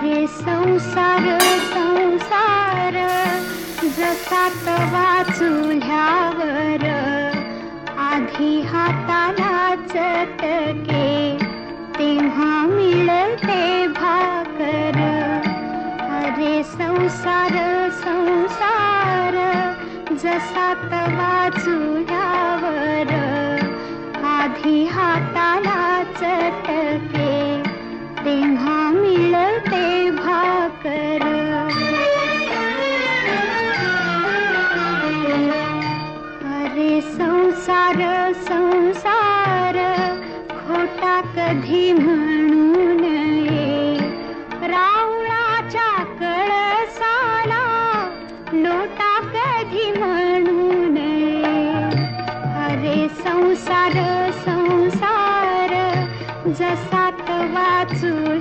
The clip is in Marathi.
अरे संसार संसार जसा तवा चुल्यावर आधी हाताला चटके तेव्हा मिळते भाकर. अरे संसार संसार जसा तवा चुल्यावर आधी हाताला चटके तेव्हा मिळते भाकर. अरे संसार संसार खोटा कधी म्हणू नये, रावणाच्या कळसाला लोटा कधी म्हणू नये. अरे संसार संसार जसा तवा चुल्यावर